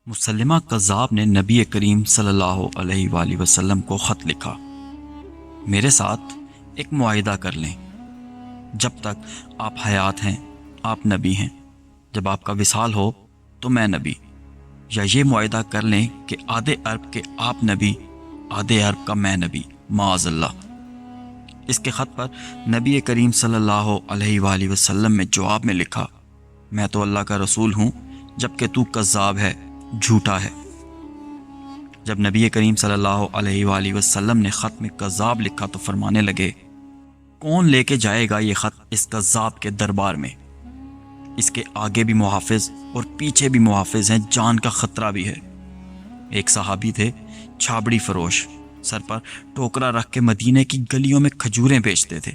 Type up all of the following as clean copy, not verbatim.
مسلمہ قذاب نے نبی کریم صلی اللہ علیہ وآلہ وسلم کو خط لکھا، میرے ساتھ ایک معاہدہ کر لیں، جب تک آپ حیات ہیں آپ نبی ہیں، جب آپ کا وصال ہو تو میں نبی، یا یہ معاہدہ کر لیں کہ آدھے عرب کے آپ نبی، آدھے عرب کا میں نبی، معاذ اللہ۔ اس کے خط پر نبی کریم صلی اللہ علیہ وآلہ وسلم نے جواب میں لکھا، میں تو اللہ کا رسول ہوں جبکہ تو کذاب ہے، جھوٹا ہے۔ جب نبی کریم صلی اللہ علیہ وآلہ وسلم نے خط میں کذاب لکھا تو فرمانے لگے، کون لے کے جائے گا یہ خط اس کذاب کے دربار میں؟ اس کے آگے بھی محافظ اور پیچھے بھی محافظ ہیں، جان کا خطرہ بھی ہے۔ ایک صحابی تھے، چھابڑی فروش، سر پر ٹوکرا رکھ کے مدینے کی گلیوں میں کھجوریں بیچتے تھے۔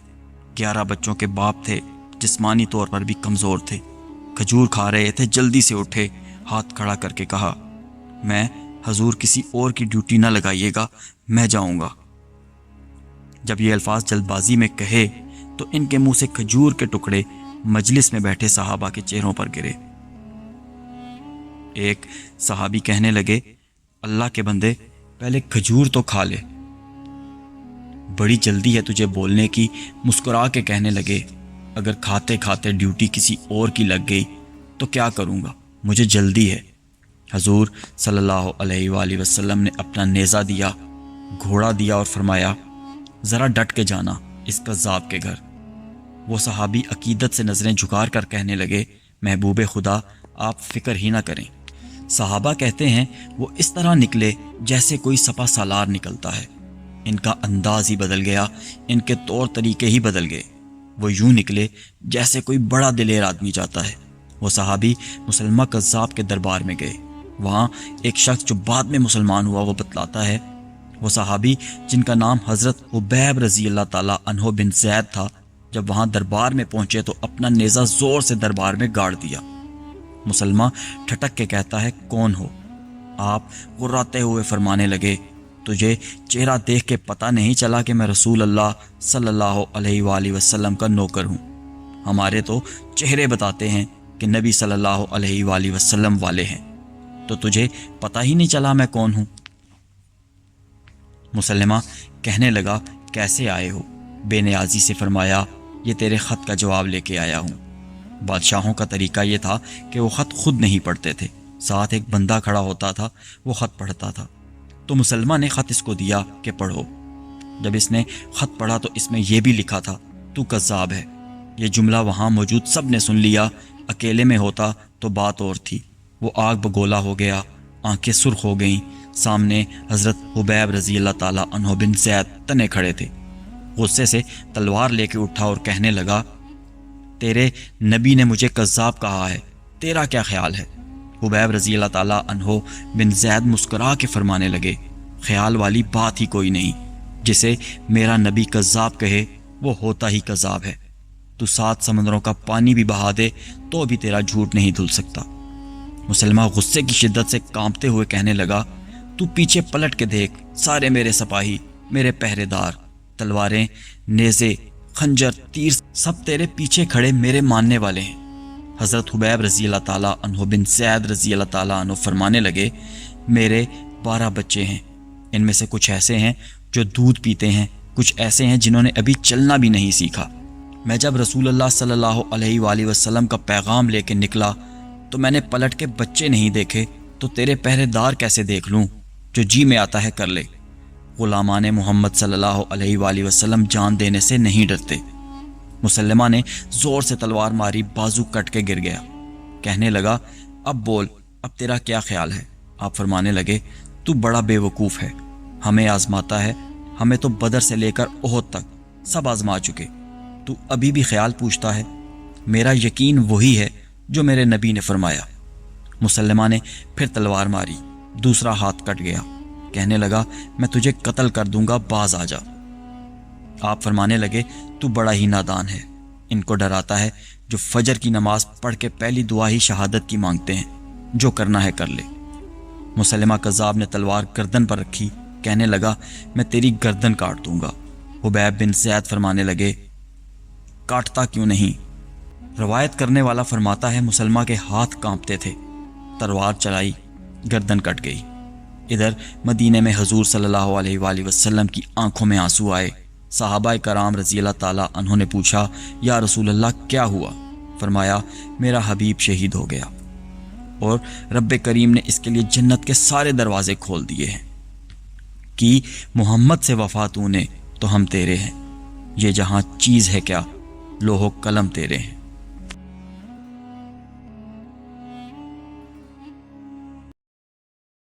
11 بچوں کے باپ تھے، جسمانی طور پر بھی کمزور تھے، کھجور کھا رہے تھے، جلدی سے اٹھے، ہاتھ کھڑا کر کے کہا، میں حضور کسی اور کی ڈیوٹی نہ لگائیے گا، میں جاؤں گا۔ جب یہ الفاظ جلد بازی میں کہے تو ان کے منہ سے کھجور کے ٹکڑے مجلس میں بیٹھے صحابہ کے چہروں پر گرے۔ ایک صحابی کہنے لگے، اللہ کے بندے پہلے کھجور تو کھا لے۔ بڑی جلدی ہے تجھے بولنے کی، مسکرا کے کہنے لگے، اگر کھاتے کھاتے ڈیوٹی کسی اور کی لگ گئی تو کیا کروں گا، مجھے جلدی ہے۔ حضور صلی اللہ علیہ وآلہ وسلم نے اپنا نیزہ دیا، گھوڑا دیا اور فرمایا، ذرا ڈٹ کے جانا اس کذاب کے گھر۔ وہ صحابی عقیدت سے نظریں جھکا کر کہنے لگے، محبوب خدا آپ فکر ہی نہ کریں۔ صحابہ کہتے ہیں وہ اس طرح نکلے جیسے کوئی سپا سالار نکلتا ہے، ان کا انداز ہی بدل گیا، ان کے طور طریقے ہی بدل گئے، وہ یوں نکلے جیسے کوئی بڑا دلیر آدمی جاتا ہے۔ وہ صحابی مسلمہ قذاب کے دربار میں گئے، وہاں ایک شخص جو بعد میں مسلمان ہوا وہ بتلاتا ہے، وہ صحابی جن کا نام حضرت حبیب رضی اللہ تعالیٰ عنہ بن زید تھا، جب وہاں دربار میں پہنچے تو اپنا نیزہ زور سے دربار میں گاڑ دیا۔ مسلمہ ٹھٹک کے کہتا ہے، کون ہو؟ آپ غراتے ہوئے فرمانے لگے، تجھے چہرہ دیکھ کے پتہ نہیں چلا کہ میں رسول اللہ صلی اللہ علیہ وآلہ وسلم کا نوکر ہوں؟ ہمارے تو چہرے بتاتے ہیں کہ نبی صلی اللہ علیہ وآلہ وسلم والے ہیں، تو تجھے پتہ ہی نہیں چلا میں کون ہوں؟ مسلمہ کہنے لگا، کیسے آئے ہو؟ بے نیازی سے فرمایا، یہ تیرے خط کا جواب لے کے آیا ہوں۔ بادشاہوں کا طریقہ یہ تھا کہ وہ خط خود نہیں پڑھتے تھے، ساتھ ایک بندہ کھڑا ہوتا تھا، وہ خط پڑھتا تھا۔ تو مسلمہ نے خط اس کو دیا کہ پڑھو۔ جب اس نے خط پڑھا تو اس میں یہ بھی لکھا تھا، تو کذاب ہے۔ یہ جملہ وہاں موجود سب نے سن لیا، اکیلے میں ہوتا تو بات اور تھی۔ وہ آگ بگولا ہو گیا، آنکھیں سرخ ہو گئیں۔ سامنے حضرت حبیب رضی اللہ تعالیٰ عنہ بن زید تنے کھڑے تھے۔ غصے سے تلوار لے کے اٹھا اور کہنے لگا، تیرے نبی نے مجھے کذاب کہا ہے، تیرا کیا خیال ہے؟ حبیب رضی اللہ تعالیٰ عنہ بن زید مسکرا کے فرمانے لگے، خیال والی بات ہی کوئی نہیں، جسے میرا نبی کذاب کہے وہ ہوتا ہی کذاب ہے۔ تو 7 سمندروں کا پانی بھی بہا دے تو بھی تیرا جھوٹ نہیں دھل سکتا۔ مسلمہ غصے کی شدت سے کانپتے ہوئے کہنے لگا، تو پیچھے پلٹ کے دیکھ، سارے میرے سپاہی، میرے پہرے دار، تلواریں، نیزے، خنجر، تیر، سب تیرے پیچھے کھڑے میرے ماننے والے ہیں۔ حضرت حبیب رضی اللہ تعالیٰ عنہ بن زید رضی اللہ تعالیٰ عنہ فرمانے لگے، میرے 12 بچے ہیں، ان میں سے کچھ ایسے ہیں جو دودھ پیتے ہیں، کچھ ایسے ہیں جنہوں نے ابھی چلنا بھی نہیں سیکھا۔ میں جب رسول اللہ صلی اللہ علیہ وآلہ وسلم کا پیغام لے کے نکلا تو میں نے پلٹ کے بچے نہیں دیکھے، تو تیرے پہرے دار کیسے دیکھ لوں؟ جو جی میں آتا ہے کر لے۔ غلامان محمد صلی اللہ علیہ وآلہ وسلم جان دینے سے نہیں ڈرتے۔ مسلمہ نے زور سے تلوار ماری، بازو کٹ کے گر گیا۔ کہنے لگا، اب بول، اب تیرا کیا خیال ہے؟ آپ فرمانے لگے، تو بڑا بے وقوف ہے، ہمیں آزماتا ہے، ہمیں تو بدر سے لے کر احد تک سب آزما چکے، تو ابھی بھی خیال پوچھتا ہے؟ میرا یقین وہی ہے جو میرے نبی نے فرمایا۔ مسلمہ نے پھر تلوار ماری، دوسرا ہاتھ کٹ گیا۔ کہنے لگا، میں تجھے قتل کر دوں گا، باز آ جا۔ آپ فرمانے لگے، تو بڑا ہی نادان ہے، ان کو ڈراتا ہے جو فجر کی نماز پڑھ کے پہلی دعا ہی شہادت کی مانگتے ہیں، جو کرنا ہے کر لے۔ مسلمہ قذاب نے تلوار گردن پر رکھی، کہنے لگا، میں تیری گردن کاٹ دوں گا۔ حبیب بن زید فرمانے لگے، کاٹتا کیوں نہیں؟ روایت کرنے والا فرماتا ہے، مسلمہ کے ہاتھ کانپتے تھے، تلوار چلائی، گردن کٹ گئی۔ ادھر مدینے میں حضور صلی اللہ علیہ وآلہ وسلم کی آنکھوں میں آنسو آئے۔ صحابہ کرام رضی اللہ تعالیٰ عنہ نے پوچھا، یا رسول اللہ کیا ہوا؟ فرمایا، میرا حبیب شہید ہو گیا اور رب کریم نے اس کے لیے جنت کے سارے دروازے کھول دیے ہیں کہ محمد سے وفا تو نے تو ہم تیرے ہیں، یہ جہاں چیز ہے کیا، لوح و قلم تیرے ہیں۔